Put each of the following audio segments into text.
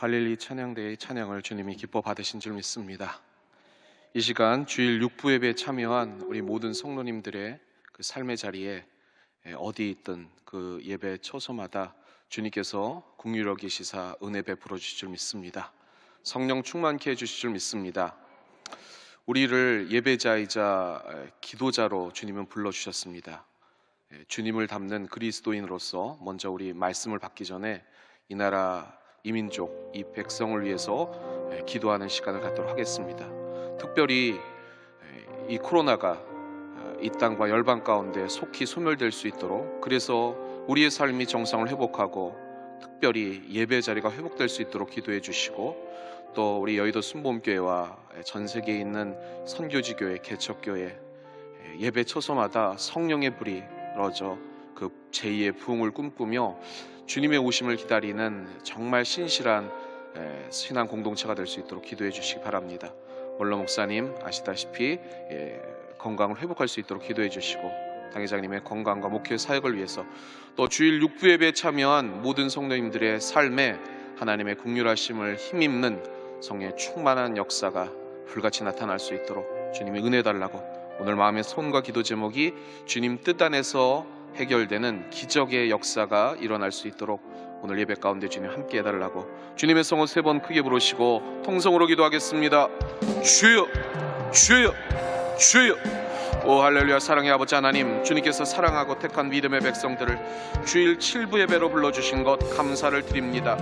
갈릴리 찬양대의 찬양을 주님이 기뻐 받으신 줄 믿습니다. 이 시간 주일 6부 예배에 참여한 우리 모든 성도님들의 그 삶의 자리에 어디 있든 그 예배 처소마다 주님께서 긍휼히 계시사 은혜 베풀어 주실 줄 믿습니다. 성령 충만케 해 주실 줄 믿습니다. 우리를 예배자이자 기도자로 주님은 불러주셨습니다. 주님을 닮는 그리스도인으로서 먼저 우리 말씀을 받기 전에 이 나라 이민족, 이 백성을 위해서 기도하는 시간을 갖도록 하겠습니다. 특별히 이 코로나가 이 땅과 열방 가운데 속히 소멸될 수 있도록, 그래서 우리의 삶이 정상을 회복하고 특별히 예배 자리가 회복될 수 있도록 기도해 주시고, 또 우리 여의도 순복음교회와 전 세계에 있는 선교지교회, 개척교회 예배 처소마다 성령의 불이 떨어져 그 제2의 부흥을 꿈꾸며 주님의 오심을 기다리는 정말 신실한 신앙 공동체가 될 수 있도록 기도해 주시기 바랍니다. 원로 목사님 아시다시피 건강을 회복할 수 있도록 기도해 주시고, 당회장님의 건강과 목회 사역을 위해서, 또 주일 6부 예배에 참여한 모든 성도님들의 삶에 하나님의 긍휼하심을 힘입는 성령의 충만한 역사가 불같이 나타날 수 있도록 주님이 은혜 달라고, 오늘 마음의 손과 기도 제목이 주님 뜻 안에서 해결되는 기적의 역사가 일어날 수 있도록 오늘 예배 가운데 주님 함께 해달라고 주님의 성을 3번 크게 부르시고 통성으로 기도하겠습니다. 주여, 주여, 주여. 오 할렐루야. 사랑의 아버지 하나님, 주님께서 사랑하고 택한 믿음의 백성들을 주일 7부 예배로 불러주신 것 감사를 드립니다.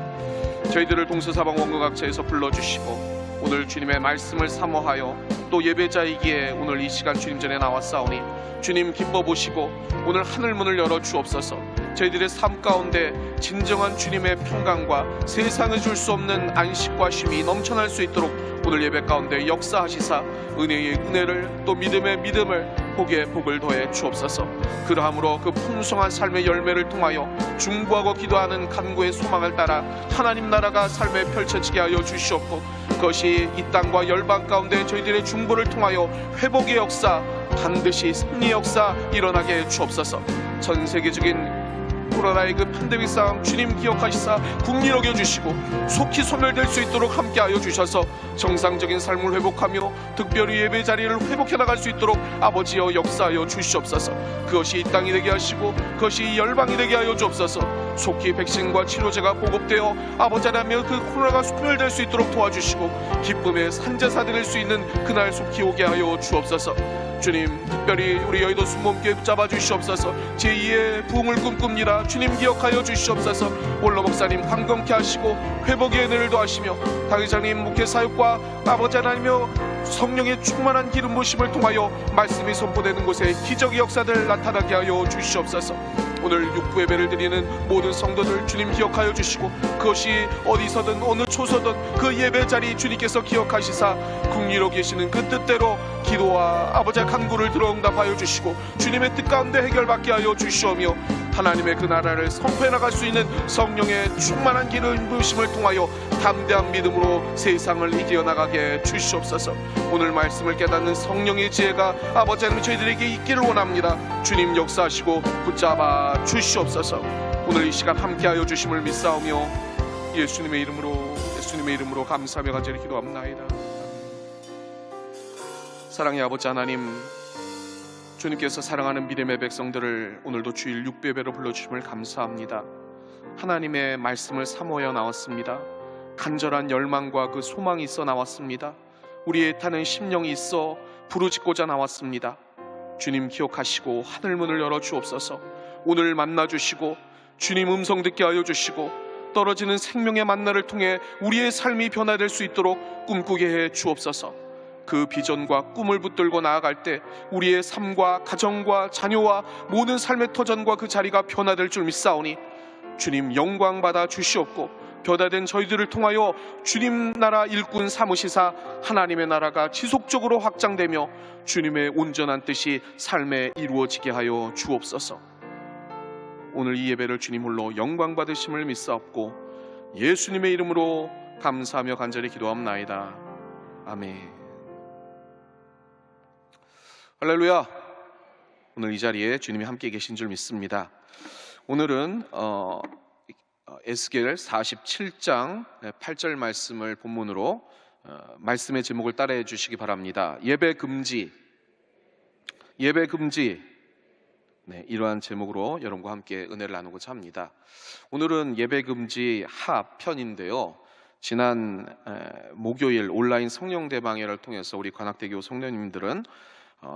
저희들을 동서사방 원국각처에서 불러주시고 오늘 주님의 말씀을 사모하여 또 예배자이기에 오늘 이 시간 주님 전에 나왔사오니 주님 기뻐 보시고 오늘 하늘 문을 열어 주옵소서. 저희들의 삶 가운데 진정한 주님의 평강과 세상에 줄 수 없는 안식과 쉼이 넘쳐날 수 있도록 오늘 예배 가운데 역사하시사 은혜의 은혜를, 또 믿음의 믿음을, 복의 복을 더해 주옵소서. 그러함으로 그 풍성한 삶의 열매를 통하여 중보하고 기도하는 간구의 소망을 따라 하나님 나라가 삶에 펼쳐지게 하여 주시옵고, 그것이 이 땅과 열방 가운데 저희들의 중보를 통하여 회복의 역사, 반드시 승리의 역사 일어나게 해 주옵소서. 전 세계적인 코로나의 그 팬데믹 상황 주님 기억하시사 긍휼히 여겨주시고 속히 소멸될 수 있도록 함께하여 주셔서 정상적인 삶을 회복하며 특별히 예배 자리를 회복해 나갈 수 있도록 아버지여 역사하여 주시옵소서. 그것이 이 땅이 되게 하시고 그것이 이 열방이 되게 하여 주옵소서. 속히 백신과 치료제가 보급되어 아버지 하나님 그 코로나가 소멸될 수 있도록 도와주시고 기쁨의 산제사 드릴 수 있는 그날 속히 오게 하여 주옵소서. 주님, 특별히 우리 여의도 순복음교회 붙잡아 주시옵소서. 제2의 부흥을 꿈꿉니다. 주님 기억하여 주시옵소서. 원로 목사님 강건케 하시고 회복의 은혜를 더하시며 당회장님 목회 사역과 아버지 하나님여 성령의 충만한 기름 부으심을 통하여 말씀이 선포되는 곳에 기적의 역사들 나타나게 하여 주시옵소서. 오늘 6부 예배를 드리는 모든 성도들 주님 기억하여 주시고 그것이 어디서든 어느 초서든 그 예배 자리 주님께서 기억하시사 긍휼히 계시는 그 뜻대로 기도와 아버지의 간구를 들어 응답하여 주시고 주님의 뜻 가운데 해결받게 하여 주시오며 하나님의 그 나라를 선포해 나갈 수 있는 성령의 충만한 기름 부으심을 통하여 담대한 믿음으로 세상을 이겨나가게 주시옵소서. 오늘 말씀을 깨닫는 성령의 지혜가 아버지 하나님 저희들에게 있기를 원합니다. 주님 역사하시고 붙잡아 주시옵소서. 오늘 이 시간 함께하여 주심을 믿사오며 예수님의 이름으로 감사하며 간절히 기도합나이다. 사랑의 아버지 하나님, 주님께서 사랑하는 믿음의 백성들을 오늘도 주일 6부 예배로 불러주심을 감사합니다. 하나님의 말씀을 사모하여 나왔습니다. 간절한 열망과 그 소망이 있어 나왔습니다. 우리의 타는 심령이 있어 부르짖고자 나왔습니다. 주님 기억하시고 하늘문을 열어 주옵소서. 오늘 만나주시고 주님 음성 듣게 하여 주시고 떨어지는 생명의 만나를 통해 우리의 삶이 변화될 수 있도록 꿈꾸게 해 주옵소서. 그 비전과 꿈을 붙들고 나아갈 때 우리의 삶과 가정과 자녀와 모든 삶의 터전과 그 자리가 변화될 줄 믿사오니 주님 영광 받아 주시옵고 변화된 저희들을 통하여 주님 나라 일꾼 삼으시사 하나님의 나라가 지속적으로 확장되며 주님의 온전한 뜻이 삶에 이루어지게 하여 주옵소서. 오늘 이 예배를 주님 홀로 영광 받으심을 믿사옵고 예수님의 이름으로 감사하며 간절히 기도합나이다. 아멘. 할렐루야. 오늘 이 자리에 주님이 함께 계신 줄 믿습니다. 오늘은 에스겔 47장 8절 말씀을 본문으로 말씀의 제목을 따라해 주시기 바랍니다. 예배 금지, 예배 금지. 네, 이러한 제목으로 여러분과 함께 은혜를 나누고자 합니다. 오늘은 예배 금지 하편인데요. 지난 목요일 온라인 성령대방회를 통해서 우리 관악대교 성도님들은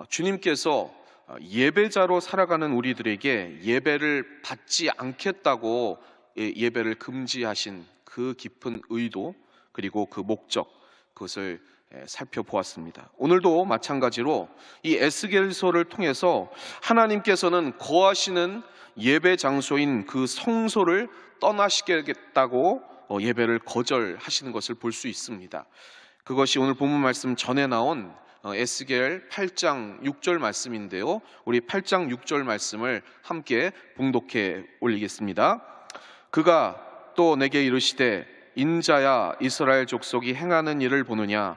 주님께서 예배자로 살아가는 우리들에게 예배를 받지 않겠다고 예배를 금지하신 그 깊은 의도, 그리고 그 목적, 그것을 살펴보았습니다. 오늘도 마찬가지로 이 에스겔서를 통해서 하나님께서는 거하시는 예배 장소인 그 성소를 떠나시겠다고 예배를 거절하시는 것을 볼 수 있습니다. 그것이 오늘 본문 말씀 전에 나온 에스겔 8장 6절 말씀인데요. 우리 8장 6절 말씀을 함께 봉독해 올리겠습니다. 그가 또 내게 이르시되 인자야, 이스라엘 족속이 행하는 일을 보느냐?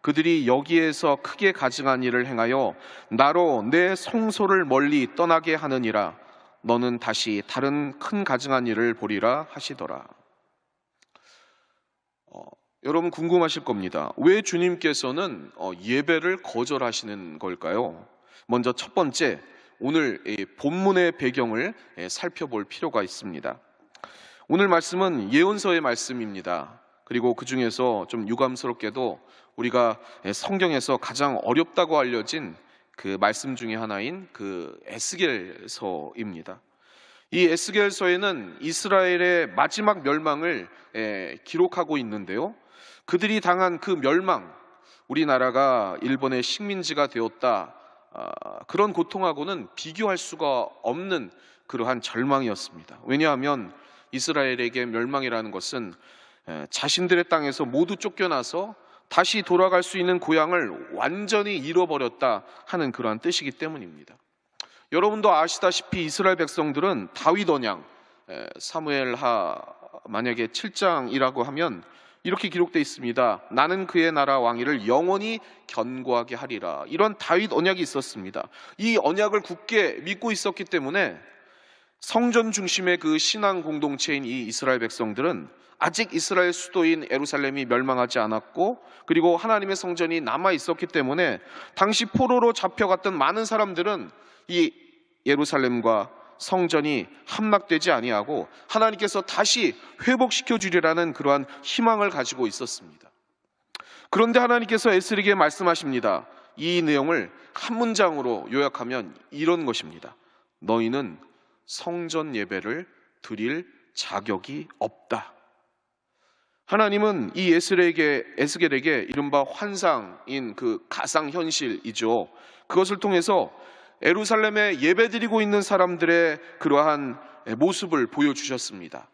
그들이 여기에서 크게 가증한 일을 행하여 나로 내 성소를 멀리 떠나게 하느니라. 너는 다시 다른 큰 가증한 일을 보리라 하시더라. 여러분 궁금하실 겁니다. 왜 주님께서는 예배를 거절하시는 걸까요? 먼저 첫 번째, 오늘 본문의 배경을 살펴볼 필요가 있습니다. 오늘 말씀은 예언서의 말씀입니다. 그리고 그 중에서 좀 유감스럽게도 우리가 성경에서 가장 어렵다고 알려진 그 말씀 중에 하나인 그 에스겔서입니다. 이 에스겔서에는 이스라엘의 마지막 멸망을 기록하고 있는데요. 그들이 당한 그 멸망, 우리나라가 일본의 식민지가 되었다, 그런 고통하고는 비교할 수가 없는 그러한 절망이었습니다. 왜냐하면 이스라엘에게 멸망이라는 것은 자신들의 땅에서 모두 쫓겨나서 다시 돌아갈 수 있는 고향을 완전히 잃어버렸다 하는 그러한 뜻이기 때문입니다. 여러분도 아시다시피 이스라엘 백성들은 다윗 언양, 사무엘하 만약에 7장이라고 하면 이렇게 기록되어 있습니다. 나는 그의 나라 왕위를 영원히 견고하게 하리라. 이런 다윗 언약이 있었습니다. 이 언약을 굳게 믿고 있었기 때문에 성전 중심의 그 신앙 공동체인 이 이스라엘 백성들은 아직 이스라엘 수도인 예루살렘이 멸망하지 않았고, 그리고 하나님의 성전이 남아 있었기 때문에 당시 포로로 잡혀갔던 많은 사람들은 이 예루살렘과 성전이 함락되지 아니하고 하나님께서 다시 회복시켜 주리라는 그러한 희망을 가지고 있었습니다. 그런데 하나님께서 에스겔에게 말씀하십니다. 이 내용을 한 문장으로 요약하면 이런 것입니다. 너희는 성전 예배를 드릴 자격이 없다. 하나님은 이 에스겔에게 이른바 환상인 그 가상현실이죠. 그것을 통해서 예루살렘에 예배드리고 있는 사람들의 그러한 모습을 보여주셨습니다.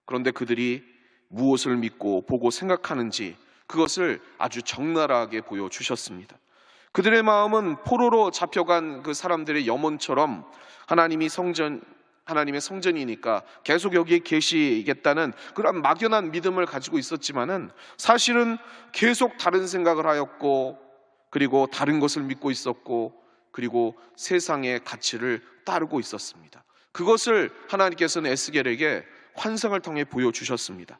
그런데 그들이 무엇을 믿고 보고 생각하는지 그것을 아주 적나라하게 보여주셨습니다. 그들의 마음은 포로로 잡혀간 그 사람들의 염원처럼 하나님의 성전이니까 계속 여기에 계시겠다는 그런 막연한 믿음을 가지고 있었지만은 사실은 계속 다른 생각을 하였고, 그리고 다른 것을 믿고 있었고, 그리고 세상의 가치를 따르고 있었습니다. 그것을 하나님께서는 에스겔에게 환상을 통해 보여주셨습니다.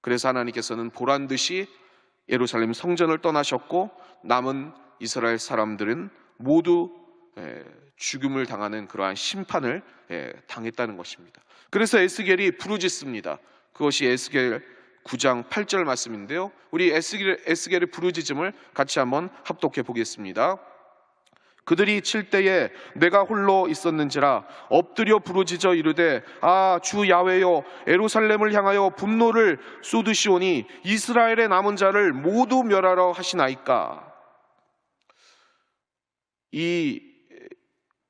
그래서 하나님께서는 보란 듯이 예루살렘 성전을 떠나셨고 남은 이스라엘 사람들은 모두 죽음을 당하는 그러한 심판을 당했다는 것입니다. 그래서 에스겔이 부르짖습니다. 그것이 에스겔 9장 8절 말씀인데요. 우리 에스겔의 부르짖음을 같이 한번 합독해 보겠습니다. 그들이 칠 때에 내가 홀로 있었는지라 엎드려 부르짖어 이르되 아 주 야훼여, 예루살렘을 향하여 분노를 쏟으시오니 이스라엘의 남은 자를 모두 멸하러 하시나이까. 이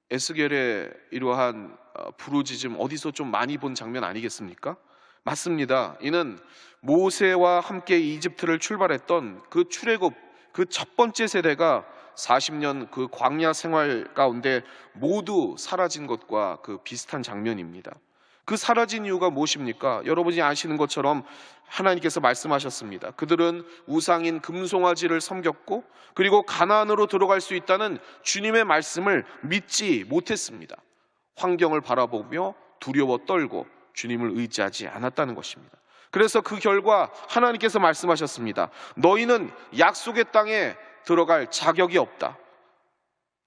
에스겔의 이러한 부르짖음, 어디서 좀 많이 본 장면 아니겠습니까? 맞습니다. 이는 모세와 함께 이집트를 출발했던 그 출애굽, 그 첫 번째 세대가 40년 그 광야 생활 가운데 모두 사라진 것과 그 비슷한 장면입니다. 그 사라진 이유가 무엇입니까? 여러분이 아시는 것처럼 하나님께서 말씀하셨습니다. 그들은 우상인 금송아지를 섬겼고, 그리고 가나안으로 들어갈 수 있다는 주님의 말씀을 믿지 못했습니다. 환경을 바라보며 두려워 떨고 주님을 의지하지 않았다는 것입니다. 그래서 그 결과 하나님께서 말씀하셨습니다. 너희는 약속의 땅에 들어갈 자격이 없다.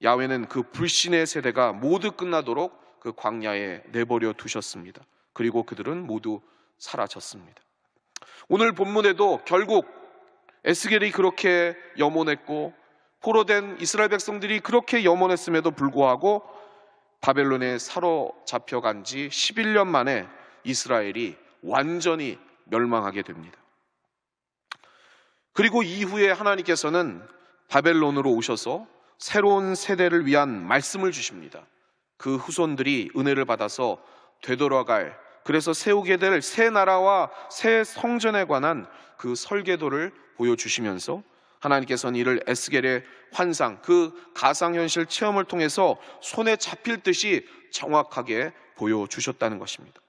야훼는 그 불신의 세대가 모두 끝나도록 그 광야에 내버려 두셨습니다. 그리고 그들은 모두 사라졌습니다. 오늘 본문에도 결국 에스겔이 그렇게 염원했고 포로된 이스라엘 백성들이 그렇게 염원했음에도 불구하고 바벨론에 사로잡혀간 지 11년 만에 이스라엘이 완전히 멸망하게 됩니다. 그리고 이후에 하나님께서는 바벨론으로 오셔서 새로운 세대를 위한 말씀을 주십니다. 그 후손들이 은혜를 받아서 되돌아갈, 그래서 세우게 될 새 나라와 새 성전에 관한 그 설계도를 보여주시면서 하나님께서는 이를 에스겔의 환상, 그 가상현실 체험을 통해서 손에 잡힐 듯이 정확하게 보여주셨다는 것입니다.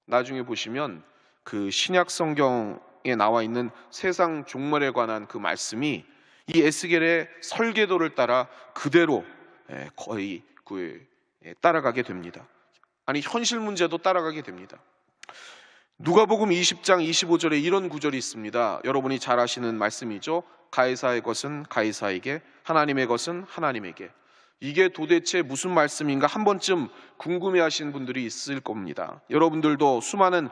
나중에 보시면 그 신약 성경에 나와 있는 세상 종말에 관한 그 말씀이 이 에스겔의 설계도를 따라 그대로 거의 따라가게 됩니다. 아니, 현실 문제도 따라가게 됩니다. 누가복음 20장 25절에 이런 구절이 있습니다. 여러분이 잘 아시는 말씀이죠. 가이사의 것은 가이사에게, 하나님의 것은 하나님에게. 이게 도대체 무슨 말씀인가 한 번쯤 궁금해하시는 분들이 있을 겁니다. 여러분들도 수많은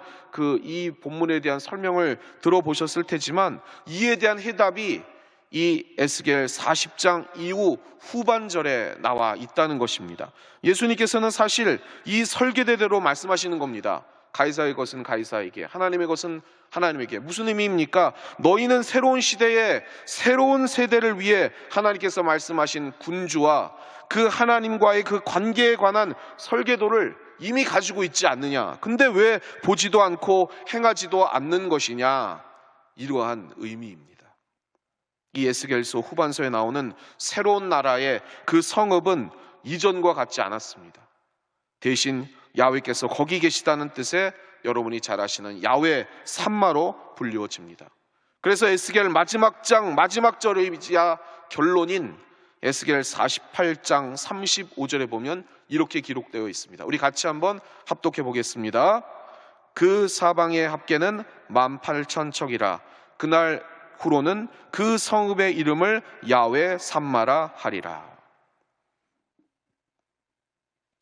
이 본문에 대한 설명을 들어보셨을 테지만 이에 대한 해답이 이 에스겔 40장 이후 후반절에 나와 있다는 것입니다. 예수님께서는 사실 이 설계대대로 말씀하시는 겁니다. 가이사의 것은 가이사에게, 하나님의 것은 하나님에게. 무슨 의미입니까? 너희는 새로운 시대에 새로운 세대를 위해 하나님께서 말씀하신 군주와 그 하나님과의 그 관계에 관한 설계도를 이미 가지고 있지 않느냐? 근데 왜 보지도 않고 행하지도 않는 것이냐? 이러한 의미입니다. 이 에스겔서 후반서에 나오는 새로운 나라의 그 성읍은 이전과 같지 않았습니다. 대신 야훼께서 거기 계시다는 뜻의 여러분이 잘 아시는 야훼 삼마로 불리워집니다. 그래서 에스겔 마지막 장 마지막 절이야 결론인 에스겔 48장 35절에 보면 이렇게 기록되어 있습니다. 우리 같이 한번 합독해 보겠습니다. 그 사방의 합계는 18,000척이라. 그날 후로는 그 성읍의 이름을 야훼 삼마라 하리라.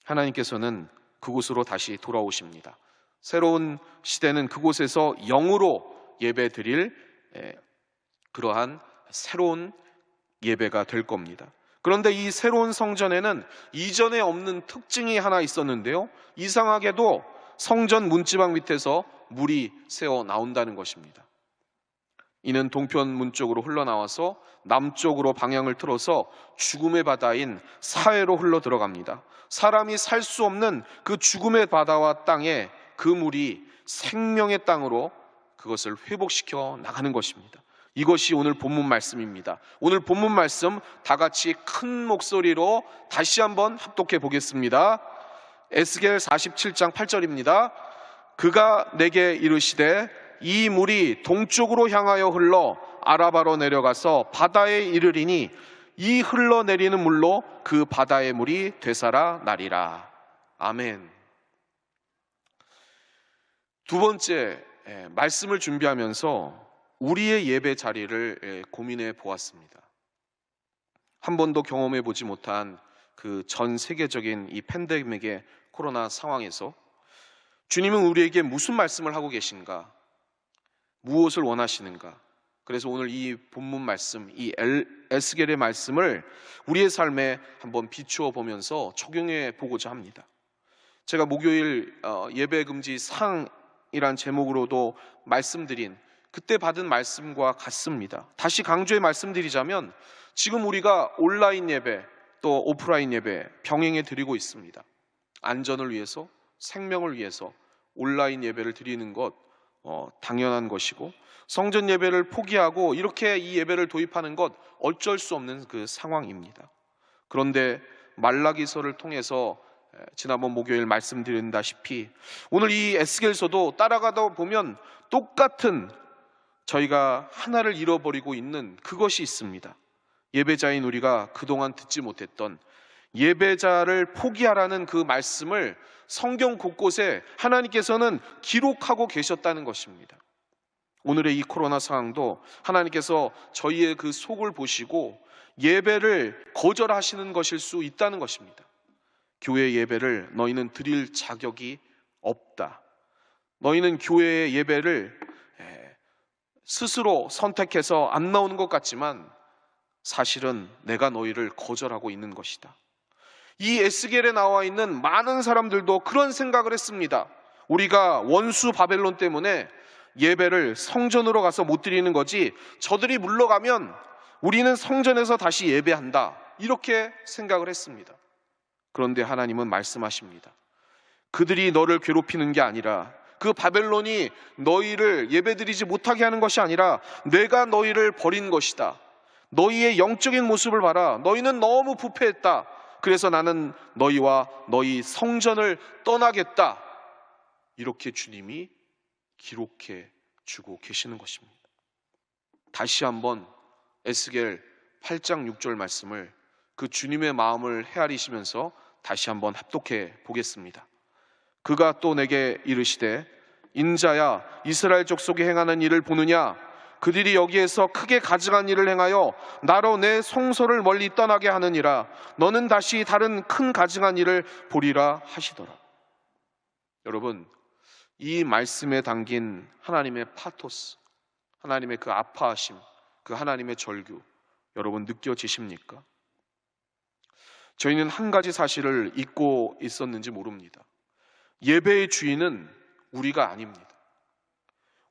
하나님께서는 그곳으로 다시 돌아오십니다. 새로운 시대는 그곳에서 영으로 예배 드릴 그러한 새로운 예배가 될 겁니다. 그런데 이 새로운 성전에는 이전에 없는 특징이 하나 있었는데요, 이상하게도 성전 문지방 밑에서 물이 새어 나온다는 것입니다. 이는 동편문 쪽으로 흘러나와서 남쪽으로 방향을 틀어서 죽음의 바다인 사해로 흘러 들어갑니다. 사람이 살 수 없는 그 죽음의 바다와 땅에 그 물이 생명의 땅으로 그것을 회복시켜 나가는 것입니다. 이것이 오늘 본문 말씀입니다. 오늘 본문 말씀 다 같이 큰 목소리로 다시 한번 합독해 보겠습니다. 에스겔 47장 8절입니다. 그가 내게 이르시되 이 물이 동쪽으로 향하여 흘러 아라바로 내려가서 바다에 이르리니 이 흘러내리는 물로 그 바다의 물이 되살아 나리라. 아멘. 두 번째, 말씀을 준비하면서 우리의 예배 자리를 고민해 보았습니다. 한 번도 경험해 보지 못한 그 전 세계적인 이 팬데믹의 코로나 상황에서 주님은 우리에게 무슨 말씀을 하고 계신가? 무엇을 원하시는가? 그래서 오늘 이 본문 말씀, 이 에스겔의 말씀을 우리의 삶에 한번 비추어 보면서 적용해 보고자 합니다. 제가 목요일 예배 금지 상이란 제목으로도 말씀드린 그때 받은 말씀과 같습니다. 다시 강조해 말씀드리자면 지금 우리가 온라인 예배 또 오프라인 예배 병행해 드리고 있습니다. 안전을 위해서, 생명을 위해서 온라인 예배를 드리는 것 당연한 것이고, 성전 예배를 포기하고 이렇게 이 예배를 도입하는 것 어쩔 수 없는 그 상황입니다. 그런데 말라기서를 통해서 지난번 목요일 말씀드린다시피 오늘 이 에스겔서도 따라가다 보면 똑같은 저희가 하나를 잃어버리고 있는 그것이 있습니다. 예배자인 우리가 그동안 듣지 못했던 예배자를 포기하라는 그 말씀을 성경 곳곳에 하나님께서는 기록하고 계셨다는 것입니다. 오늘의 이 코로나 상황도 하나님께서 저희의 그 속을 보시고 예배를 거절하시는 것일 수 있다는 것입니다. 교회 예배를 너희는 드릴 자격이 없다. 너희는 교회의 예배를 스스로 선택해서 안 나오는 것 같지만 사실은 내가 너희를 거절하고 있는 것이다. 이 에스겔에 나와 있는 많은 사람들도 그런 생각을 했습니다. 우리가 원수 바벨론 때문에 예배를 성전으로 가서 못 드리는 거지, 저들이 물러가면 우리는 성전에서 다시 예배한다, 이렇게 생각을 했습니다. 그런데 하나님은 말씀하십니다. 그들이 너를 괴롭히는 게 아니라, 그 바벨론이 너희를 예배드리지 못하게 하는 것이 아니라 내가 너희를 버린 것이다. 너희의 영적인 모습을 봐라. 너희는 너무 부패했다. 그래서 나는 너희와 너희 성전을 떠나겠다. 이렇게 주님이 기록해 주고 계시는 것입니다. 다시 한번 에스겔 8장 6절 말씀을 그 주님의 마음을 헤아리시면서 다시 한번 합독해 보겠습니다. 그가 또 내게 이르시되 인자야, 이스라엘 족속이 행하는 일을 보느냐? 그들이 여기에서 크게 가증한 일을 행하여 나로 내 성소를 멀리 떠나게 하느니라. 너는 다시 다른 큰 가증한 일을 보리라 하시더라. 여러분, 이 말씀에 담긴 하나님의 파토스, 하나님의 그 아파하심, 그 하나님의 절규, 여러분 느껴지십니까? 저희는 한 가지 사실을 잊고 있었는지 모릅니다. 예배의 주인은 우리가 아닙니다.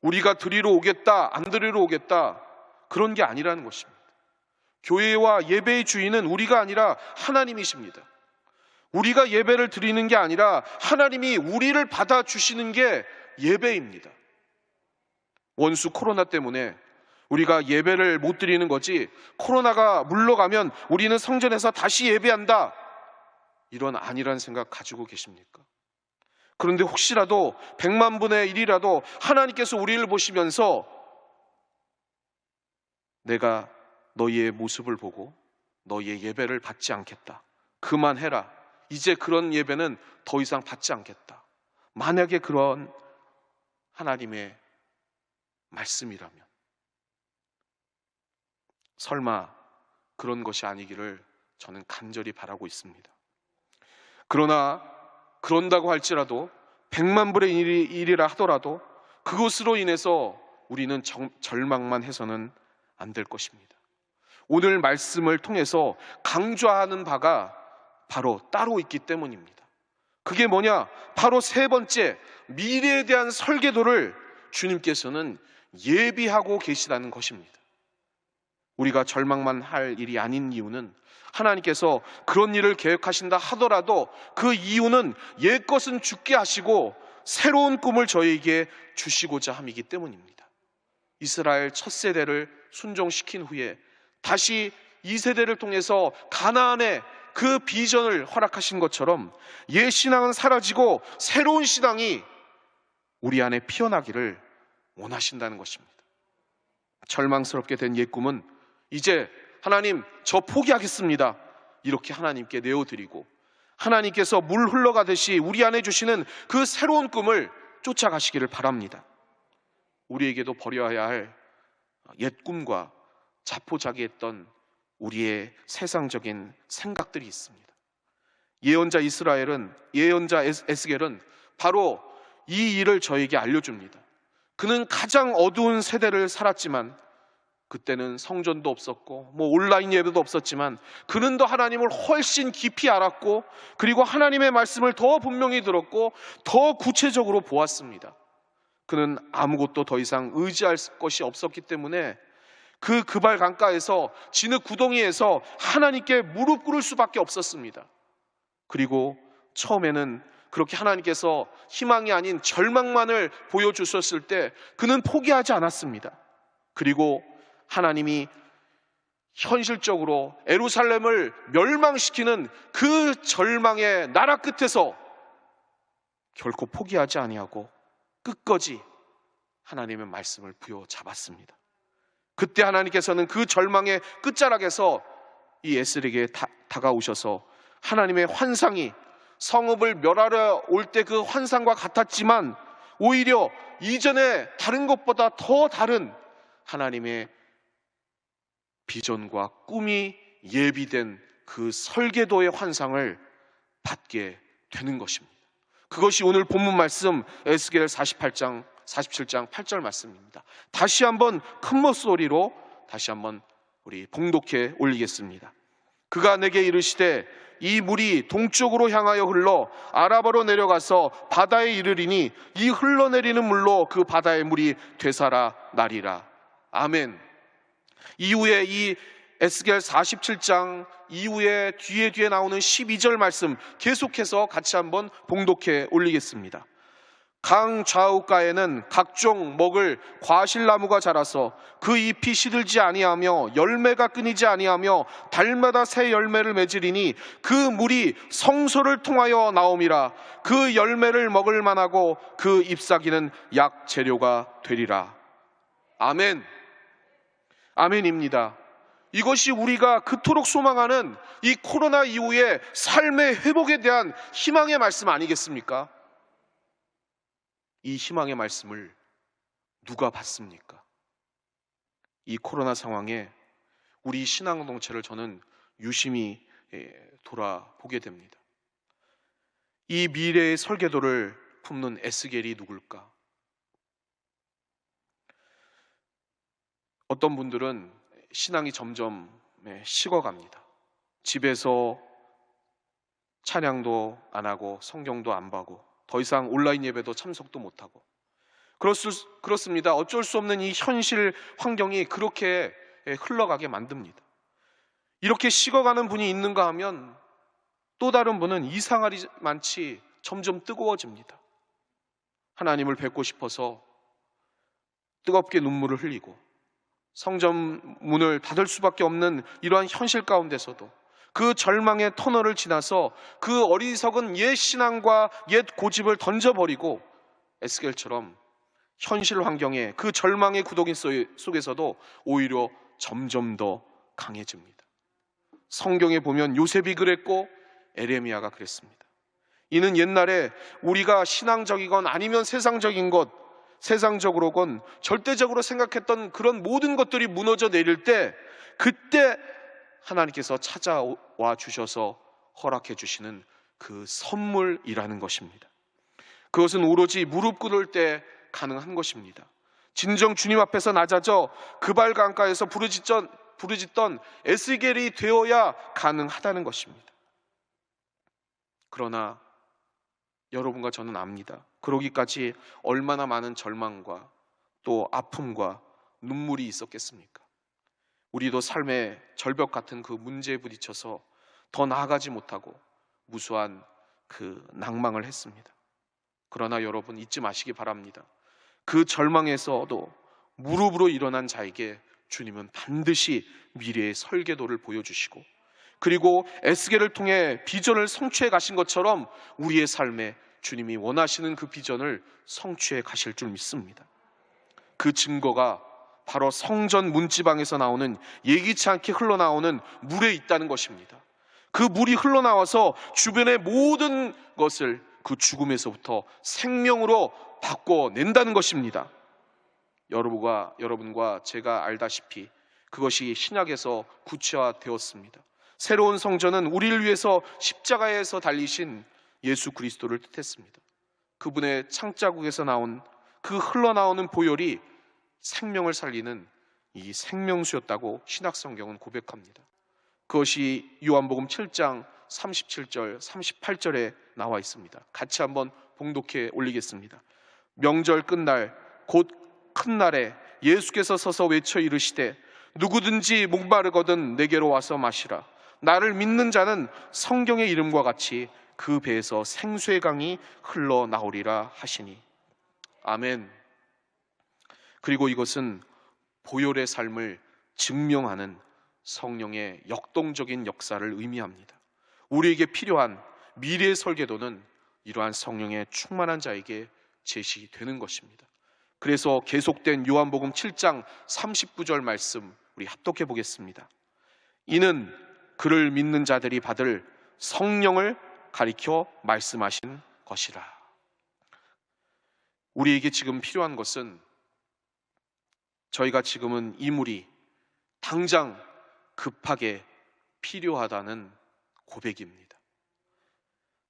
우리가 드리러 오겠다, 안 드리러 오겠다, 그런 게 아니라는 것입니다. 교회와 예배의 주인은 우리가 아니라 하나님이십니다. 우리가 예배를 드리는 게 아니라 하나님이 우리를 받아주시는 게 예배입니다. 원수 코로나 때문에 우리가 예배를 못 드리는 거지, 코로나가 물러가면 우리는 성전에서 다시 예배한다, 이런 아니란 생각 가지고 계십니까? 그런데 혹시라도 100만 분의 1이라도 하나님께서 우리를 보시면서 내가 너희의 모습을 보고 너희의 예배를 받지 않겠다, 그만해라, 이제 그런 예배는 더 이상 받지 않겠다, 만약에 그런 하나님의 말씀이라면, 설마 그런 것이 아니기를 저는 간절히 바라고 있습니다. 그러나 그런다고 할지라도 100만 분의 1이라 하더라도 그것으로 인해서 우리는 절망만 해서는 안 될 것입니다. 오늘 말씀을 통해서 강조하는 바가 바로 따로 있기 때문입니다. 그게 뭐냐? 바로 세 번째, 미래에 대한 설계도를 주님께서는 예비하고 계시다는 것입니다. 우리가 절망만 할 일이 아닌 이유는, 하나님께서 그런 일을 계획하신다 하더라도 그 이유는 옛것은 죽게 하시고 새로운 꿈을 저희에게 주시고자 함이기 때문입니다. 이스라엘 첫 세대를 순종시킨 후에 다시 이 세대를 통해서 가나안의 그 비전을 허락하신 것처럼 옛 신앙은 사라지고 새로운 신앙이 우리 안에 피어나기를 원하신다는 것입니다. 절망스럽게 된 옛 꿈은 이제 하나님, 저 포기하겠습니다, 이렇게 하나님께 내어드리고 하나님께서 물 흘러가듯이 우리 안에 주시는 그 새로운 꿈을 쫓아가시기를 바랍니다. 우리에게도 버려야 할 옛 꿈과 자포자기했던 우리의 세상적인 생각들이 있습니다. 예언자 에스겔은 바로 이 일을 저에게 알려줍니다. 그는 가장 어두운 세대를 살았지만, 그때는 성전도 없었고 온라인 예배도 없었지만 그는 더 하나님을 훨씬 깊이 알았고, 그리고 하나님의 말씀을 더 분명히 들었고 더 구체적으로 보았습니다. 그는 아무것도 더 이상 의지할 것이 없었기 때문에 그 그발 강가에서 진흙 구덩이에서 하나님께 무릎 꿇을 수밖에 없었습니다. 그리고 처음에는 그렇게 하나님께서 희망이 아닌 절망만을 보여주셨을 때 그는 포기하지 않았습니다. 그리고 하나님이 현실적으로 예루살렘을 멸망시키는 그 절망의 나라 끝에서 결코 포기하지 아니하고 끝까지 하나님의 말씀을 부여잡았습니다. 그때 하나님께서는 그 절망의 끝자락에서 이 에스겔에게 다가오셔서 하나님의 환상이 성읍을 멸하러 올 때 그 환상과 같았지만 오히려 이전에 다른 것보다 더 다른 하나님의 비전과 꿈이 예비된 그 설계도의 환상을 받게 되는 것입니다. 그것이 오늘 본문 말씀 에스겔 47장 8절 말씀입니다. 다시 한번 큰 목소리로 다시 한번 우리 봉독해 올리겠습니다. 그가 내게 이르시되 이 물이 동쪽으로 향하여 흘러 아라바로 내려가서 바다에 이르리니 이 흘러내리는 물로 그 바다의 물이 되살아 나리라. 아멘. 이후에 이 에스겔 47장 이후에 뒤에 나오는 12절 말씀 계속해서 같이 한번 봉독해 올리겠습니다. 강 좌우가에는 각종 먹을 과실나무가 자라서 그 잎이 시들지 아니하며 열매가 끊이지 아니하며 달마다 새 열매를 맺으리니 그 물이 성소를 통하여 나옴이라. 그 열매를 먹을 만하고 그 잎사귀는 약 재료가 되리라. 아멘. 아멘입니다. 이것이 우리가 그토록 소망하는 이 코로나 이후의 삶의 회복에 대한 희망의 말씀 아니겠습니까? 이 희망의 말씀을 누가 받습니까? 이 코로나 상황에 우리 신앙 공동체를 저는 유심히 돌아보게 됩니다. 이 미래의 설계도를 품는 에스겔이 누굴까? 어떤 분들은 신앙이 점점 식어갑니다. 집에서 찬양도 안 하고 성경도 안 보고 더 이상 온라인 예배도 참석도 못하고 그렇습니다. 어쩔 수 없는 이 현실 환경이 그렇게 흘러가게 만듭니다. 이렇게 식어가는 분이 있는가 하면 또 다른 분은 이상하리 많지 점점 뜨거워집니다. 하나님을 뵙고 싶어서 뜨겁게 눈물을 흘리고 성전 문을 닫을 수밖에 없는 이러한 현실 가운데서도 그 절망의 터널을 지나서 그 어리석은 옛 신앙과 옛 고집을 던져버리고 에스겔처럼 현실 환경에 그 절망의 구덩이 속에서도 오히려 점점 더 강해집니다. 성경에 보면 요셉이 그랬고 에레미야가 그랬습니다. 이는 옛날에 우리가 신앙적이건 아니면 세상적인 것, 세상적으로건 절대적으로 생각했던 그런 모든 것들이 무너져 내릴 때 그때 하나님께서 찾아와 주셔서 허락해 주시는 그 선물이라는 것입니다. 그것은 오로지 무릎 꿇을 때 가능한 것입니다. 진정 주님 앞에서 낮아져 그발 강가에서 부르짖던 에스겔이 되어야 가능하다는 것입니다. 그러나 여러분과 저는 압니다. 그러기까지 얼마나 많은 절망과 또 아픔과 눈물이 있었겠습니까? 우리도 삶의 절벽 같은 그 문제에 부딪혀서 더 나아가지 못하고 무수한 그 낭망을 했습니다. 그러나 여러분 잊지 마시기 바랍니다. 그 절망에서도 무릎으로 일어난 자에게 주님은 반드시 미래의 설계도를 보여주시고 그리고 에스겔을 통해 비전을 성취해 가신 것처럼 우리의 삶에 주님이 원하시는 그 비전을 성취해 가실 줄 믿습니다. 그 증거가 바로 성전 문지방에서 나오는 예기치 않게 흘러나오는 물에 있다는 것입니다. 그 물이 흘러나와서 주변의 모든 것을 그 죽음에서부터 생명으로 바꿔낸다는 것입니다. 여러분과 제가 알다시피 그것이 신약에서 구체화되었습니다. 새로운 성전은 우리를 위해서 십자가에서 달리신 예수 그리스도를 뜻했습니다. 그분의 창자국에서 나온 그 흘러나오는 보혈이 생명을 살리는 이 생명수였다고 신약성경은 고백합니다. 그것이 요한복음 7장 37절 38절에 나와 있습니다. 같이 한번 봉독해 올리겠습니다. 명절 끝날 곧 큰 날에 예수께서 서서 외쳐 이르시되 누구든지 목마르거든 내게로 와서 마시라. 나를 믿는 자는 성경의 이름과 같이 그 배에서 생수의 강이 흘러나오리라 하시니. 아멘. 그리고 이것은 보혈의 삶을 증명하는 성령의 역동적인 역사를 의미합니다. 우리에게 필요한 미래의 설계도는 이러한 성령의 충만한 자에게 제시되는 것입니다. 그래서 계속된 요한복음 7장 39절 말씀 우리 합독해 보겠습니다. 이는 그를 믿는 자들이 받을 성령을 가리켜 말씀하신 것이라. 우리에게 지금 필요한 것은 저희가 지금은 이물이 당장 급하게 필요하다는 고백입니다.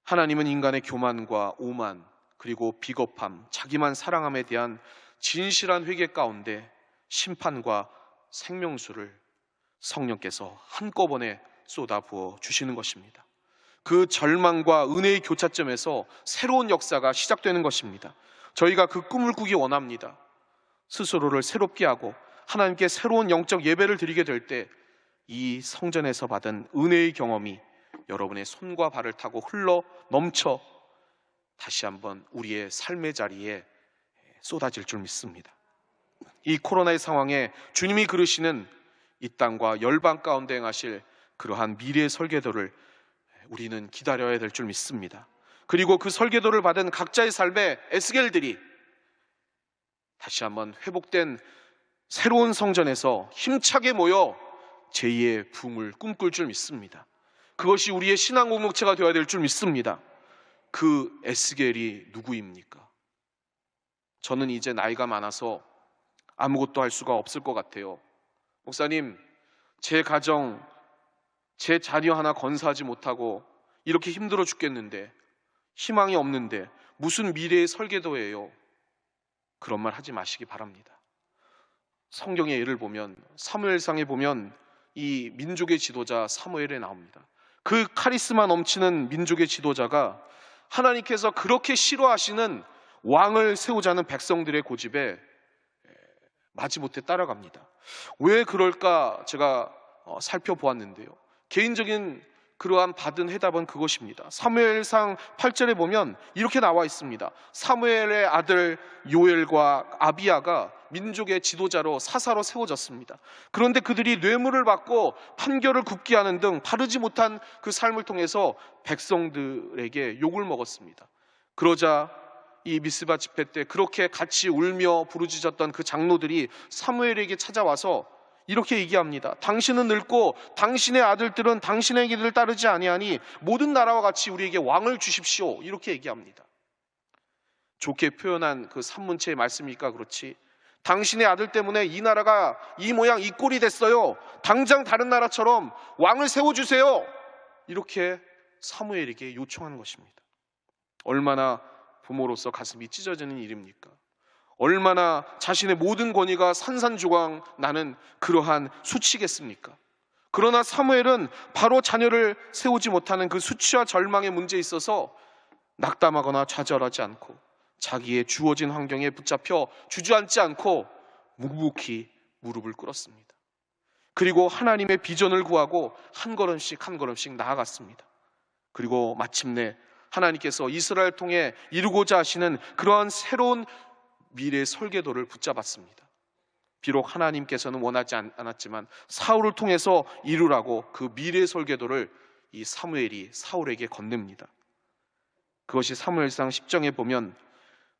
하나님은 인간의 교만과 오만, 그리고 비겁함, 자기만 사랑함에 대한 진실한 회개 가운데 심판과 생명수를 성령께서 한꺼번에 쏟아부어 주시는 것입니다. 그 절망과 은혜의 교차점에서 새로운 역사가 시작되는 것입니다. 저희가 그 꿈을 꾸기 원합니다. 스스로를 새롭게 하고 하나님께 새로운 영적 예배를 드리게 될 때 이 성전에서 받은 은혜의 경험이 여러분의 손과 발을 타고 흘러 넘쳐 다시 한번 우리의 삶의 자리에 쏟아질 줄 믿습니다. 이 코로나의 상황에 주님이 그르시는 이 땅과 열방 가운데 행하실 그러한 미래의 설계도를 우리는 기다려야 될 줄 믿습니다. 그리고 그 설계도를 받은 각자의 삶의 에스겔들이 다시 한번 회복된 새로운 성전에서 힘차게 모여 제2의 부흥을 꿈꿀 줄 믿습니다. 그것이 우리의 신앙 공동체가 되어야 될 줄 믿습니다. 그 에스겔이 누구입니까? 저는 이제 나이가 많아서 아무것도 할 수가 없을 것 같아요. 목사님, 제 가정, 제 자녀 하나 건사하지 못하고 이렇게 힘들어 죽겠는데, 희망이 없는데 무슨 미래의 설계도예요? 그런 말 하지 마시기 바랍니다. 성경의 예를 보면 사무엘상에 보면 이 민족의 지도자 사무엘에 나옵니다. 그 카리스마 넘치는 민족의 지도자가 하나님께서 그렇게 싫어하시는 왕을 세우자는 백성들의 고집에 마지못해 따라갑니다. 왜 그럴까 제가 살펴보았는데요, 개인적인 그러한 받은 해답은 그것입니다. 사무엘상 8절에 보면 이렇게 나와 있습니다. 사무엘의 아들 요엘과 아비야가 민족의 지도자로 사사로 세워졌습니다. 그런데 그들이 뇌물을 받고 판결을 굽게 하는 등 바르지 못한 그 삶을 통해서 백성들에게 욕을 먹었습니다. 그러자 이 미스바 집회 때 그렇게 같이 울며 부르짖었던 그 장로들이 사무엘에게 찾아와서 이렇게 얘기합니다. 당신은 늙고 당신의 아들들은 당신의 길을 따르지 아니하니 모든 나라와 같이 우리에게 왕을 주십시오. 이렇게 얘기합니다. 좋게 표현한 그 산문체의 말씀이니까 그렇지, 당신의 아들 때문에 이 나라가 이 모양 이 꼴이 됐어요. 당장 다른 나라처럼 왕을 세워주세요. 이렇게 사무엘에게 요청하는 것입니다. 얼마나 부모로서 가슴이 찢어지는 일입니까? 얼마나 자신의 모든 권위가 산산조각 나는 그러한 수치겠습니까? 그러나 사무엘은 바로 자녀를 세우지 못하는 그 수치와 절망의 문제에 있어서 낙담하거나 좌절하지 않고 자기의 주어진 환경에 붙잡혀 주저앉지 않고 묵묵히 무릎을 꿇었습니다. 그리고 하나님의 비전을 구하고 한 걸음씩 한 걸음씩 나아갔습니다. 그리고 마침내 하나님께서 이스라엘 통해 이루고자 하시는 그러한 새로운 미래의 설계도를 붙잡았습니다. 비록 하나님께서는 원하지 않았지만 사울을 통해서 이루라고 그 미래의 설계도를 이 사무엘이 사울에게 건넵니다. 그것이 사무엘상 10장에 보면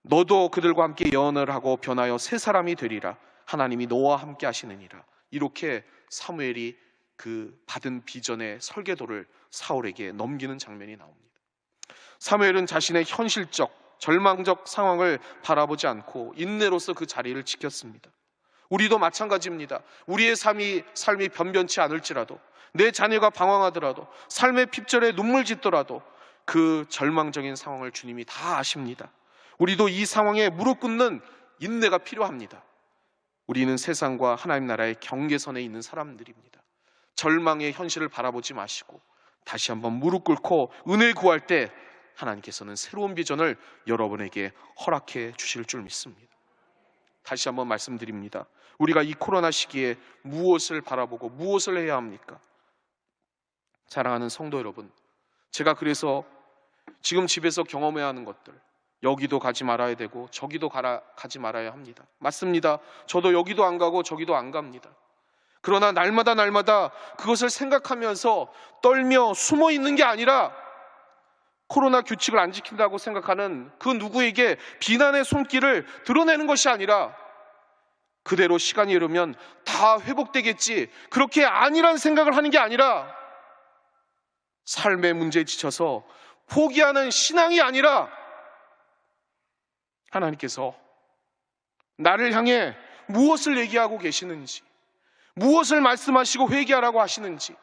너도 그들과 함께 예언을 하고 변하여 새 사람이 되리라. 하나님이 너와 함께 하시느니라. 이렇게 사무엘이 그 받은 비전의 설계도를 사울에게 넘기는 장면이 나옵니다. 사무엘은 자신의 현실적 절망적 상황을 바라보지 않고 인내로서 그 자리를 지켰습니다. 우리도 마찬가지입니다. 우리의 삶이 변변치 않을지라도, 내 자녀가 방황하더라도, 삶의 핍절에 눈물 짓더라도 그 절망적인 상황을 주님이 다 아십니다. 우리도 이 상황에 무릎 꿇는 인내가 필요합니다. 우리는 세상과 하나님 나라의 경계선에 있는 사람들입니다. 절망의 현실을 바라보지 마시고 다시 한번 무릎 꿇고 은혜 구할 때 하나님께서는 새로운 비전을 여러분에게 허락해 주실 줄 믿습니다. 다시 한번 말씀드립니다. 우리가 이 코로나 시기에 무엇을 바라보고 무엇을 해야 합니까? 사랑하는 성도 여러분, 제가 그래서 지금 집에서 경험해야 하는 것들, 여기도 가지 말아야 되고 저기도 가지 말아야 합니다. 맞습니다. 저도 여기도 안 가고 저기도 안 갑니다. 그러나 날마다 그것을 생각하면서 떨며 숨어 있는 게 아니라 코로나 규칙을 안 지킨다고 생각하는 그 누구에게 비난의 손길을 드러내는 것이 아니라 그대로 시간이 흐르면 다 회복되겠지, 그렇게 아니란 생각을 하는 게 아니라 삶의 문제에 지쳐서 포기하는 신앙이 아니라 하나님께서 나를 향해 무엇을 얘기하고 계시는지, 무엇을 말씀하시고 회개하라고 하시는지,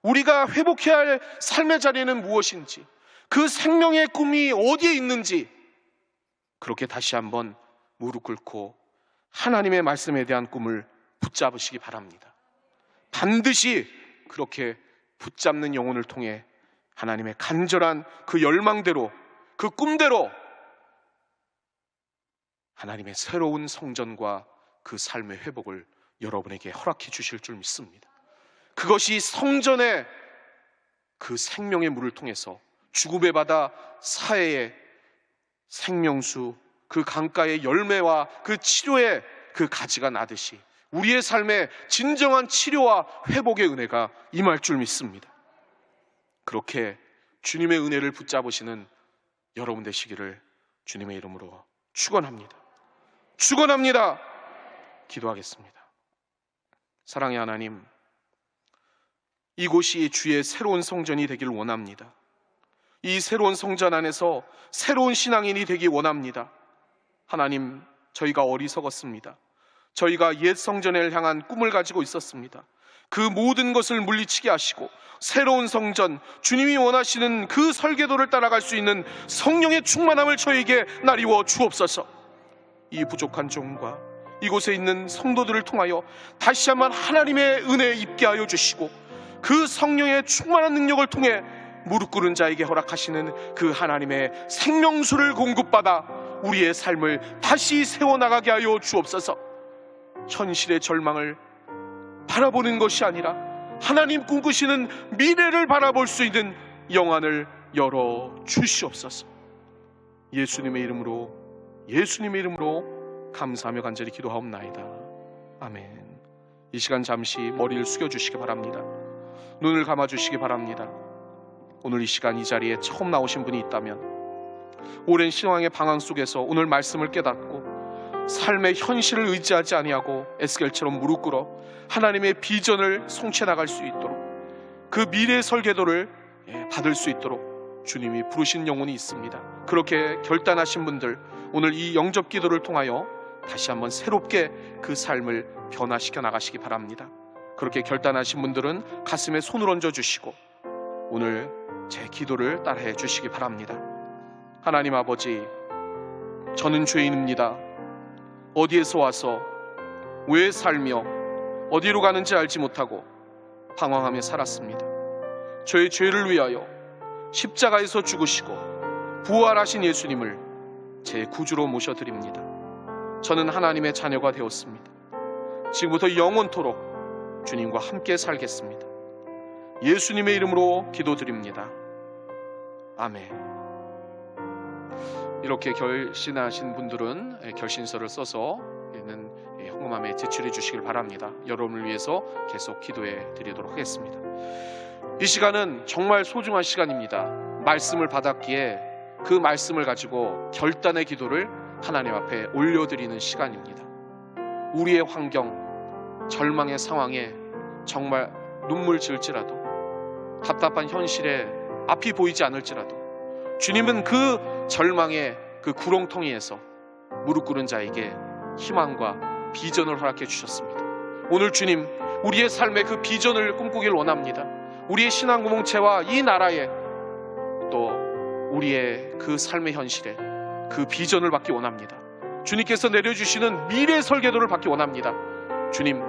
우리가 회복해야 할 삶의 자리는 무엇인지, 그 생명의 꿈이 어디에 있는지, 그렇게 다시 한번 무릎 꿇고 하나님의 말씀에 대한 꿈을 붙잡으시기 바랍니다. 반드시 그렇게 붙잡는 영혼을 통해 하나님의 간절한 그 열망대로, 그 꿈대로 하나님의 새로운 성전과 그 삶의 회복을 여러분에게 허락해 주실 줄 믿습니다. 그것이 성전의 그 생명의 물을 통해서 죽음의 바다 사해의 생명수, 그 강가의 열매와 그 치료의 그 가지가 나듯이 우리의 삶에 진정한 치료와 회복의 은혜가 임할 줄 믿습니다. 그렇게 주님의 은혜를 붙잡으시는 여러분 되시기를 주님의 이름으로 축원합니다. 축원합니다. 기도하겠습니다. 사랑의 하나님, 이곳이 주의 새로운 성전이 되길 원합니다. 이 새로운 성전 안에서 새로운 신앙인이 되기 원합니다. 하나님, 저희가 어리석었습니다. 저희가 옛 성전을 향한 꿈을 가지고 있었습니다. 그 모든 것을 물리치게 하시고 새로운 성전, 주님이 원하시는 그 설계도를 따라갈 수 있는 성령의 충만함을 저에게 나리워 주옵소서. 이 부족한 종과 이곳에 있는 성도들을 통하여 다시 한번 하나님의 은혜에 입게 하여 주시고, 그 성령의 충만한 능력을 통해 무릎 꿇은 자에게 허락하시는 그 하나님의 생명수를 공급받아 우리의 삶을 다시 세워나가게 하여 주옵소서. 현실의 절망을 바라보는 것이 아니라 하나님 꿈꾸시는 미래를 바라볼 수 있는 영안을 열어 주시옵소서. 예수님의 이름으로 감사하며 간절히 기도하옵나이다. 아멘. 이 시간 잠시 머리를 숙여주시기 바랍니다. 눈을 감아주시기 바랍니다. 오늘 이 시간 이 자리에 처음 나오신 분이 있다면, 오랜 신앙의 방황 속에서 오늘 말씀을 깨닫고 삶의 현실을 의지하지 아니하고 에스겔처럼 무릎 꿇어 하나님의 비전을 성취해 나갈 수 있도록, 그 미래의 설계도를 받을 수 있도록 주님이 부르신 영혼이 있습니다. 그렇게 결단하신 분들, 오늘 이 영접 기도를 통하여 다시 한번 새롭게 그 삶을 변화시켜 나가시기 바랍니다. 그렇게 결단하신 분들은 가슴에 손을 얹어 주시고 오늘 제 기도를 따라해 주시기 바랍니다. 하나님 아버지, 저는 죄인입니다. 어디에서 와서 왜 살며 어디로 가는지 알지 못하고 방황하며 살았습니다. 저의 죄를 위하여 십자가에서 죽으시고 부활하신 예수님을 제 구주로 모셔드립니다. 저는 하나님의 자녀가 되었습니다. 지금부터 영원토록 주님과 함께 살겠습니다. 예수님의 이름으로 기도드립니다. 아멘. 이렇게 결신하신 분들은 결신서를 써서 있는 헌금함에 제출해 주시길 바랍니다. 여러분을 위해서 계속 기도해 드리도록 하겠습니다. 이 시간은 정말 소중한 시간입니다. 말씀을 받았기에 그 말씀을 가지고 결단의 기도를 하나님 앞에 올려드리는 시간입니다. 우리의 환경, 절망의 상황에 정말 눈물 지을지라도, 답답한 현실에 앞이 보이지 않을지라도 주님은 그 절망의 그 구렁텅이에서 무릎 꿇은 자에게 희망과 비전을 허락해 주셨습니다. 오늘 주님, 우리의 삶의 그 비전을 꿈꾸길 원합니다. 우리의 신앙 공동체와 이 나라에, 또 우리의 그 삶의 현실에 그 비전을 받기 원합니다. 주님께서 내려주시는 미래의 설계도를 받기 원합니다. 주님,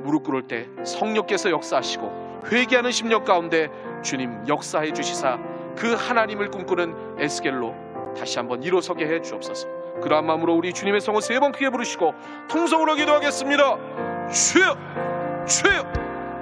무릎 꿇을 때 성령께서 역사하시고 회개하는 심령 가운데 주님 역사해 주시사 그 하나님을 꿈꾸는 에스겔로 다시 한번 일어서게 해 주옵소서. 그러한 마음으로 우리 주님의 성을 3번 크게 부르시고 통성으로 기도하겠습니다. 주여, 주여,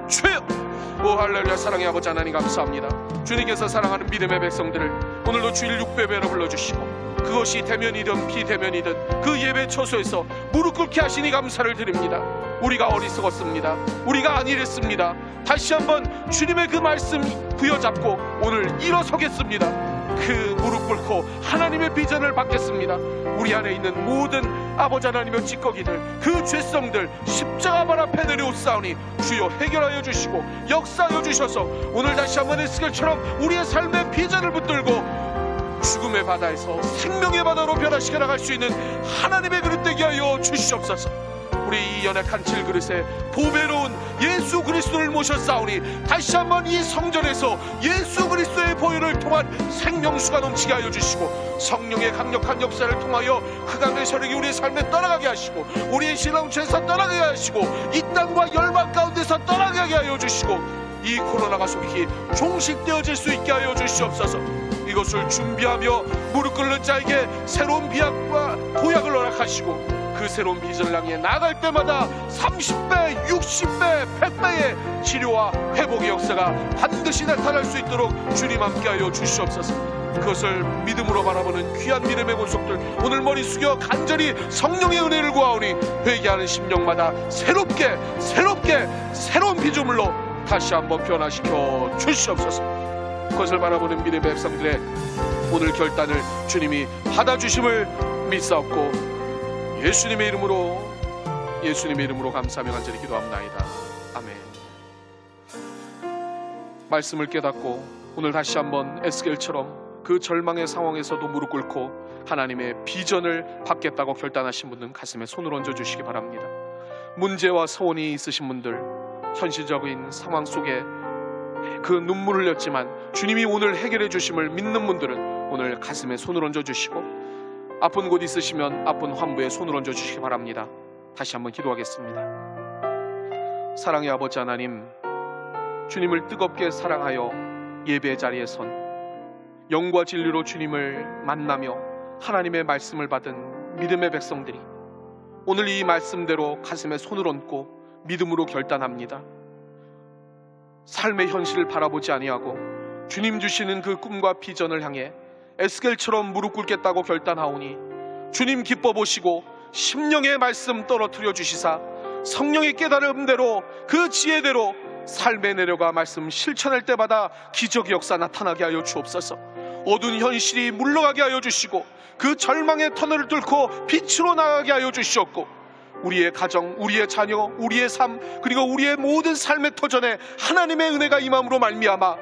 주여. 오 할렐루야. 사랑의 아버지 하나님 감사합니다. 주님께서 사랑하는 믿음의 백성들을 오늘도 주일 6배배로 불러주시고, 그것이 대면이든 비대면이든 그 예배 처소에서 무릎 꿇게 하시니 감사를 드립니다. 우리가 어리석었습니다. 우리가 안일했습니다. 다시 한번 주님의 그 말씀 부여잡고 오늘 일어서겠습니다. 그 무릎 꿇고 하나님의 비전을 받겠습니다. 우리 안에 있는 모든 아버지 하나님의 찌꺼기들, 그 죄성들 십자가 발 앞에 내려오사오니 주여 해결하여 주시고 역사하여 주셔서 오늘 다시 한번 에스겔처럼 우리의 삶의 비전을 붙들고 죽음의 바다에서 생명의 바다로 변화시켜 나갈 수 있는 하나님의 그릇 되게 하여 주시옵소서. 우리 이 연약한 질그릇에 보배로운 예수 그리스도를 모셨사오니 다시 한번 이 성전에서 예수 그리스도의 보혈을 통한 생명수가 넘치게 하여 주시고, 성령의 강력한 역사를 통하여 흑암의 세력이 우리의 삶에 떠나가게 하시고, 우리의 신앙체에서 떠나게 하시고, 이 땅과 열방 가운데서 떠나게 하여 주시고, 이 코로나가 속히 종식되어질 수 있게 하여 주시옵소서. 이것을 준비하며 무릎 꿇는 자에게 새로운 비약과 도약을 허락하시고, 그 새로운 비전을 향해 나아갈 때마다 30배, 60배, 100배의 치료와 회복의 역사가 반드시 나타날 수 있도록 주님 함께하여 주시옵소서. 그것을 믿음으로 바라보는 귀한 믿음의 권속들, 오늘 머리 숙여 간절히 성령의 은혜를 구하오니 회개하는 심령마다 새롭게 새로운 피조물로 다시 한번 변화시켜 주시옵소서. 그것을 바라보는 믿음의 백성들의 오늘 결단을 주님이 받아주심을 믿사옵고, 예수님의 이름으로 감사하며 간절히 기도합나이다. 아멘. 말씀을 깨닫고 오늘 다시 한번 에스겔처럼 그 절망의 상황에서도 무릎 꿇고 하나님의 비전을 받겠다고 결단하신 분들은 가슴에 손을 얹어 주시기 바랍니다. 문제와 소원이 있으신 분들, 현실적인 상황 속에 그 눈물을 흘렸지만 주님이 오늘 해결해 주심을 믿는 분들은 오늘 가슴에 손을 얹어 주시고, 아픈 곳 있으시면 아픈 환부에 손을 얹어 주시기 바랍니다. 다시 한번 기도하겠습니다. 사랑의 아버지 하나님, 주님을 뜨겁게 사랑하여 예배 자리에 선 영과 진리로 주님을 만나며 하나님의 말씀을 받은 믿음의 백성들이 오늘 이 말씀대로 가슴에 손을 얹고 믿음으로 결단합니다. 삶의 현실을 바라보지 아니하고 주님 주시는 그 꿈과 비전을 향해 에스겔처럼 무릎 꿇겠다고 결단하오니 주님 기뻐 보시고 심령의 말씀 떨어뜨려 주시사 성령의 깨달음대로 그 지혜대로 삶에 내려가 말씀 실천할 때마다 기적의 역사 나타나게 하여 주옵소서. 어두운 현실이 물러가게 하여 주시고 그 절망의 터널을 뚫고 빛으로 나가게 하여 주시옵고, 우리의 가정, 우리의 자녀, 우리의 삶, 그리고 우리의 모든 삶의 터전에 하나님의 은혜가 임함으로 말미암아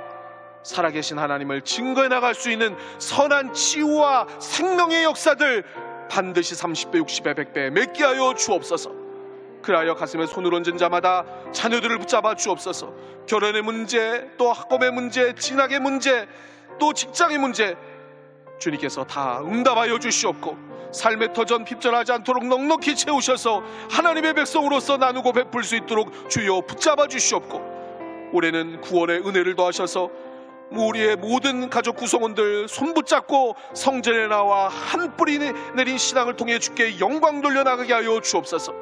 살아계신 하나님을 증거해 나갈 수 있는 선한 치유와 생명의 역사들 반드시 30배, 60배, 100배 맺게 하여 주옵소서. 그리하여 가슴에 손을 얹은 자마다 자녀들을 붙잡아 주옵소서. 결혼의 문제, 또 학업의 문제, 진학의 문제, 또 직장의 문제 주님께서 다 응답하여 주시옵고, 삶의 터전 핍절하지 않도록 넉넉히 채우셔서 하나님의 백성으로서 나누고 베풀 수 있도록 주여 붙잡아 주시옵고, 올해는 구원의 은혜를 더하셔서 우리의 모든 가족 구성원들 손붙잡고 성전에 나와 한 뿌리 내린 신앙을 통해 주께 영광 돌려나가게 하여 주옵소서.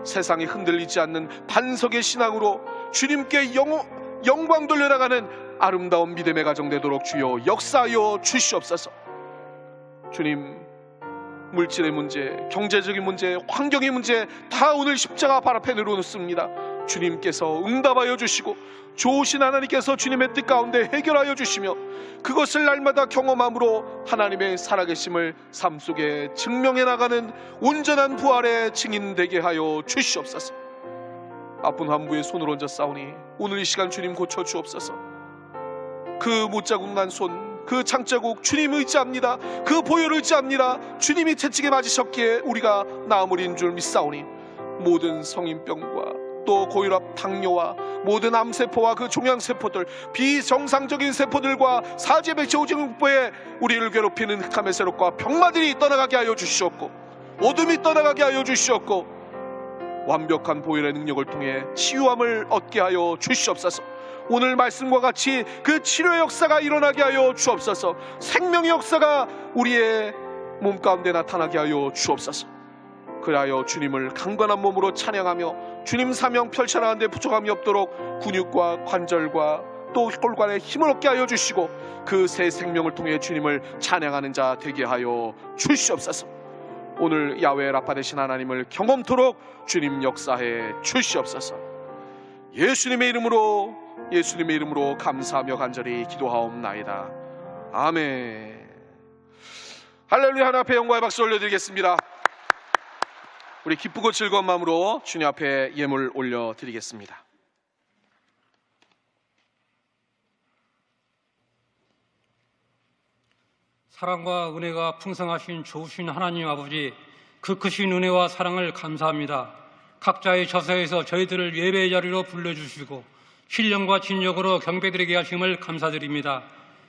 세상이 흔들리지 않는 반석의 신앙으로 주님께 영광 돌려나가는 아름다운 믿음의 가정 되도록 주여 역사하여 주시옵소서. 주님, 물질의 문제, 경제적인 문제, 환경의 문제 다 오늘 십자가 발 앞에 내려놓습니다. 주님께서 응답하여 주시고 좋으신 하나님께서 주님의 뜻 가운데 해결하여 주시며 그것을 날마다 경험함으로 하나님의 살아계심을 삶 속에 증명해 나가는 온전한 부활의 증인되게 하여 주시옵소서. 아픈 환부에 손을 얹어 싸우니 오늘 이 시간 주님 고쳐 주옵소서. 그 못자국 난 손, 그 장자국 주님 의지합니다. 그 보혈을 의지합니다. 주님이 채찍에 맞으셨기에 우리가 나음을인 줄 믿사오니 모든 성인병과 또 고혈압, 당뇨와 모든 암세포와 그 종양세포들, 비정상적인 세포들과 사지배치 오증후부에 우리를 괴롭히는 흑암의 세력과 병마들이 떠나가게 하여 주시옵고, 어둠이 떠나가게 하여 주시옵고, 완벽한 보혈의 능력을 통해 치유함을 얻게 하여 주시옵소서. 오늘 말씀과 같이 그 치료의 역사가 일어나게 하여 주옵소서. 생명의 역사가 우리의 몸 가운데 나타나게 하여 주옵소서. 그리하여 주님을 강건한 몸으로 찬양하며 주님 사명 펼쳐나가는 데 부족함이 없도록 근육과 관절과 또 혈관에 힘을 얻게 하여 주시고 그 새 생명을 통해 주님을 찬양하는 자 되게 하여 주시옵소서. 오늘 야훼 라파 되신 하나님을 경험토록 주님 역사해 주시옵소서. 예수님의 이름으로 감사하며 간절히 기도하옵나이다. 아멘. 할렐루야. 하나님 앞에 영광의 박수 올려드리겠습니다. 우리 기쁘고 즐거운 마음으로 주님 앞에 예물 올려드리겠습니다. 사랑과 은혜가 풍성하신 좋으신 하나님 아버지, 그 크신 은혜와 사랑을 감사합니다. 각자의 저서에서 저희들을 예배의 자리로 불러주시고 신령과 진력으로 경배드리게 하심을 감사드립니다.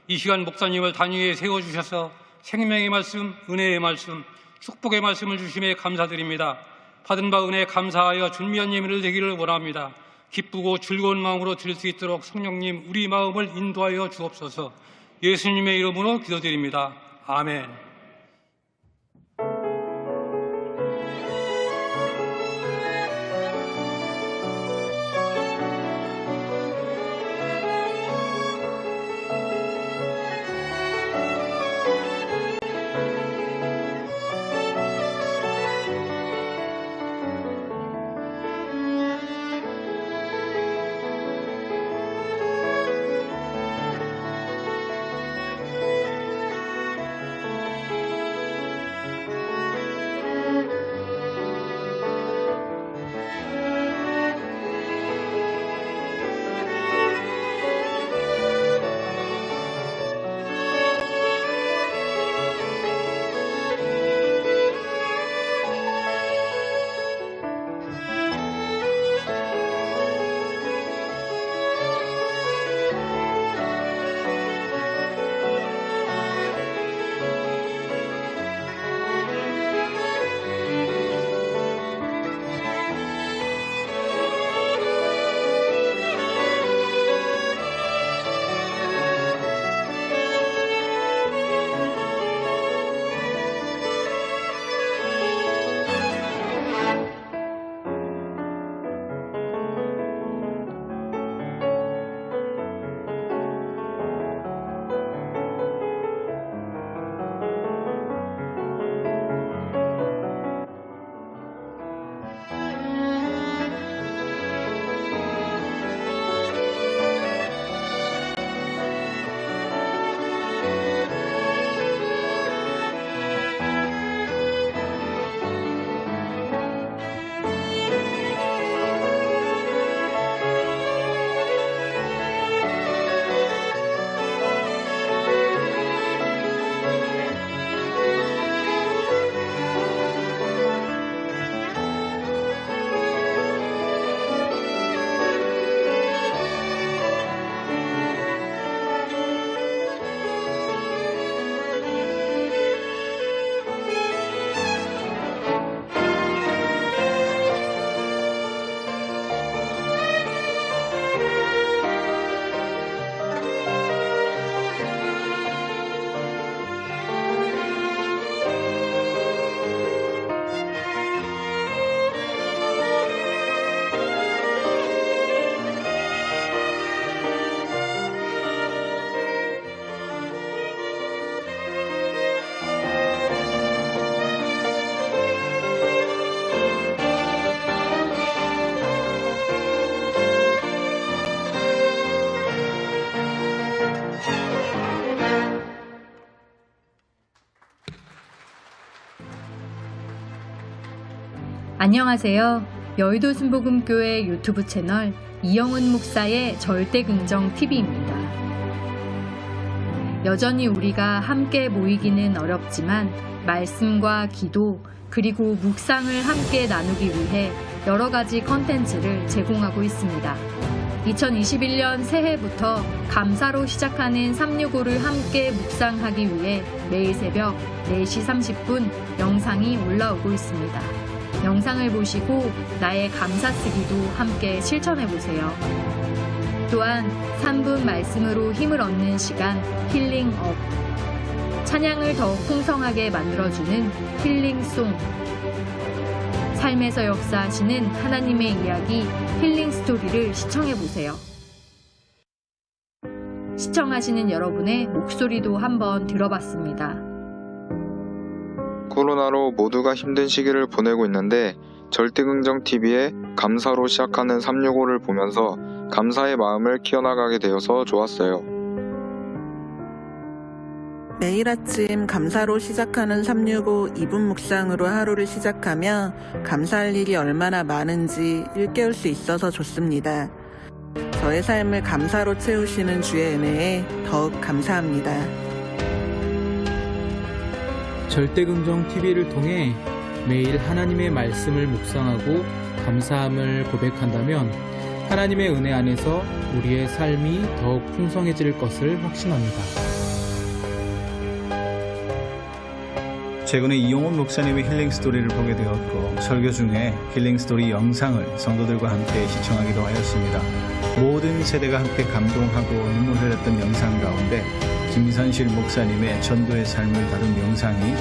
이 시간 목사님을 단위에 세워주셔서 생명의 말씀, 은혜의 말씀, 축복의 말씀을 주심에 감사드립니다. 받은 바 은혜에 감사하여 준비한 예배를 되기를 원합니다. 기쁘고 즐거운 마음으로 드릴 수 있도록 성령님 우리 마음을 인도하여 주옵소서. 예수님의 이름으로 기도드립니다. 아멘. 안녕하세요. 여의도 순복음교회 유튜브 채널 이영은 목사의 절대긍정TV입니다. 여전히 우리가 함께 모이기는 어렵지만 말씀과 기도 그리고 묵상을 함께 나누기 위해 여러 가지 컨텐츠를 제공하고 있습니다. 2021년 새해부터 감사로 시작하는 365를 함께 묵상하기 위해 매일 새벽 4시 30분 영상이 올라오고 있습니다. 영상을 보시고 나의 감사쓰기도 함께 실천해보세요. 또한 3분 말씀으로 힘을 얻는 시간 힐링업, 찬양을 더욱 풍성하게 만들어주는 힐링송, 삶에서 역사하시는 하나님의 이야기 힐링 스토리를 시청해보세요. 시청하시는 여러분의 목소리도 한번 들어봤습니다. 코로나로 모두가 힘든 시기를 보내고 있는데 절대긍정TV에 감사로 시작하는 365를 보면서 감사의 마음을 키워나가게 되어서 좋았어요. 매일 아침 감사로 시작하는 365 2분 묵상으로 하루를 시작하며 감사할 일이 얼마나 많은지 일깨울 수 있어서 좋습니다. 저의 삶을 감사로 채우시는 주의 은혜에 더욱 감사합니다. 절대긍정 TV를 통해 매일 하나님의 말씀을 묵상하고 감사함을 고백한다면 하나님의 은혜 안에서 우리의 삶이 더욱 풍성해질 것을 확신합니다. 최근에 이용원 목사님의 힐링 스토리를 보게 되었고 설교 중에 힐링 스토리 영상을 성도들과 함께 시청하기도 하였습니다. 모든 세대가 함께 감동하고 눈물 흘렸던 영상 가운데 김선실 목사님의 전도의 삶을 다룬 영상이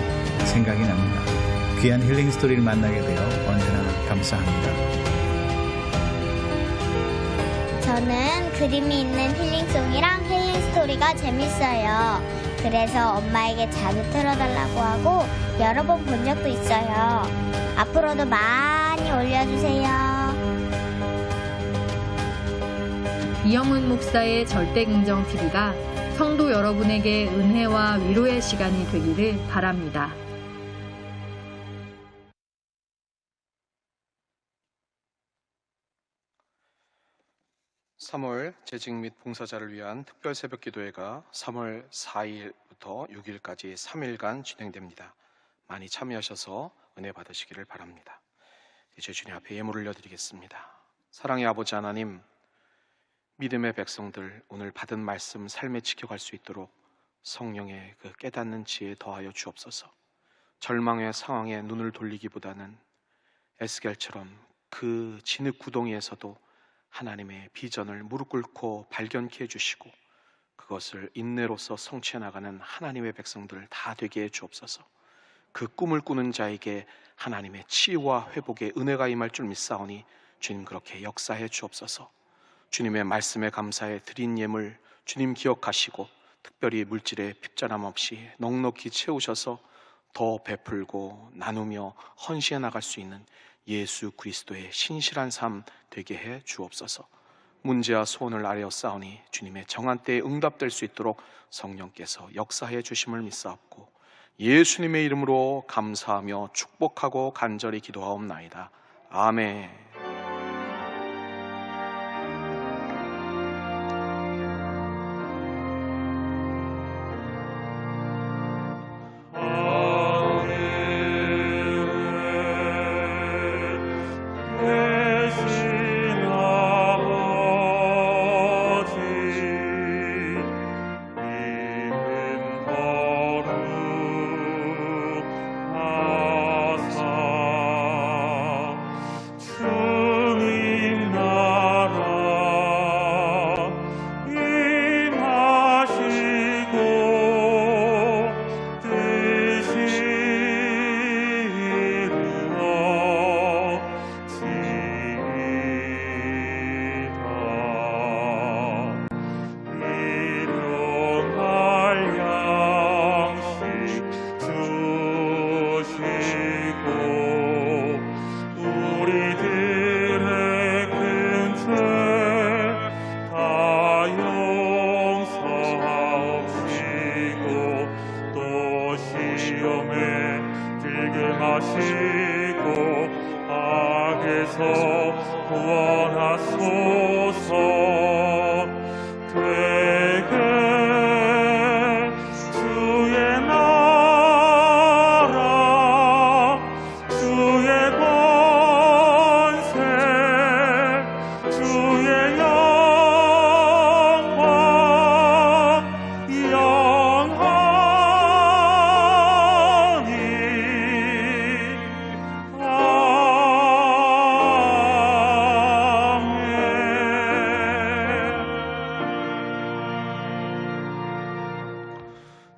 생각이 납니다. 귀한 힐링 스토리를 만나게 되어 언제나 감사합니다. 저는 그림이 있는 힐링송이랑 힐링 스토리가 재밌어요. 그래서 엄마에게 자주 틀어달라고 하고 여러 번 본 적도 있어요. 앞으로도 많이 올려주세요. 이영훈 목사의 절대긍정TV가 성도 여러분에게 은혜와 위로의 시간이 되기를 바랍니다. (3월) 재직 및 봉사자를 위한 특별 새벽 기도회가 3월 4일부터 6일까지 3일간 진행됩니다. 많이 참여하셔서 은혜 받으시기를 바랍니다. 이제 주님 앞에 예물을 올려드리겠습니다. 사랑의 아버지 하나님, 믿음의 백성들 오늘 받은 말씀 삶에 지켜갈 수 있도록 성령의 그 깨닫는 지혜 더하여 주옵소서. 절망의 상황에 눈을 돌리기보다는 에스겔처럼 그 진흙 구덩이에서도 하나님의 비전을 무릎 꿇고 발견케 해주시고 그것을 인내로서 성취해 나가는 하나님의 백성들 다 되게 해 주옵소서. 그 꿈을 꾸는 자에게 하나님의 치유와 회복의 은혜가 임할 줄 믿사오니 주님 그렇게 역사해 주옵소서. 주님의 말씀에 감사해 드린 예물 주님 기억하시고 특별히 물질의 핍전함 없이 넉넉히 채우셔서 더 베풀고 나누며 헌신해 나갈 수 있는 예수 그리스도의 신실한 삶 되게 해 주옵소서. 문제와 소원을 아뢰었사오니 주님의 정한 때에 응답될 수 있도록 성령께서 역사해 주심을 믿사옵고 예수님의 이름으로 감사하며 축복하고 간절히 기도하옵나이다. 아멘.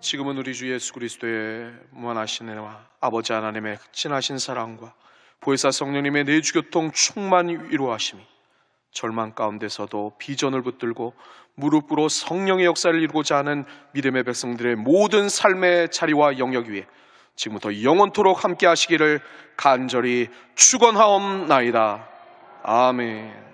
지금은 우리 주 예수 그리스도의 무한하신 은혜와 아버지 하나님의 극진하신 사랑과 보혜사 성령님의 내주교통 충만히 위로하심이 절망 가운데서도 비전을 붙들고 무릎 꿇어 성령의 역사를 이루고자 하는 믿음의 백성들의 모든 삶의 자리와 영역 위에 지금부터 영원토록 함께 하시기를 간절히 축원하옵나이다. 아멘.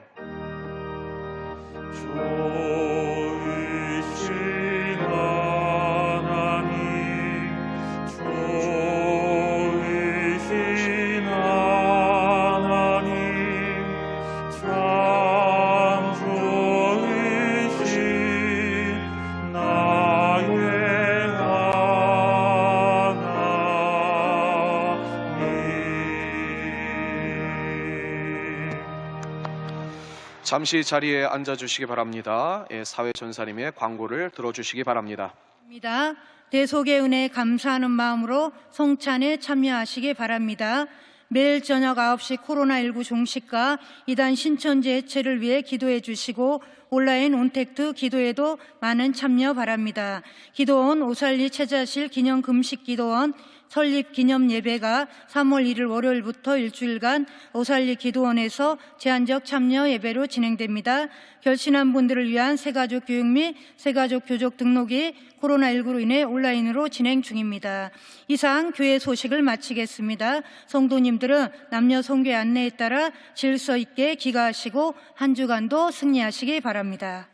잠시 자리에 앉아주시기 바랍니다. 예, 사회 전사님의 광고를 들어주시기 바랍니다. 대속의 은혜에 감사하는 마음으로 성찬에 참여하시기 바랍니다. 매일 저녁 9시 코로나19 종식과 이단 신천지 해체를 위해 기도해 주시고 온라인 온택트 기도에도 많은 참여 바랍니다. 기도원 오살리 채자실 기념 금식 기도원 설립 기념 예배가 3월 1일 월요일부터 일주일간 오살리 기도원에서 제한적 참여 예배로 진행됩니다. 결신한 분들을 위한 새가족 교육 및 새가족 교족 등록이 코로나19로 인해 온라인으로 진행 중입니다. 이상 교회 소식을 마치겠습니다. 성도님들은 남녀 성교의 안내에 따라 질서 있게 귀가하시고 한 주간도 승리하시기 바랍니다.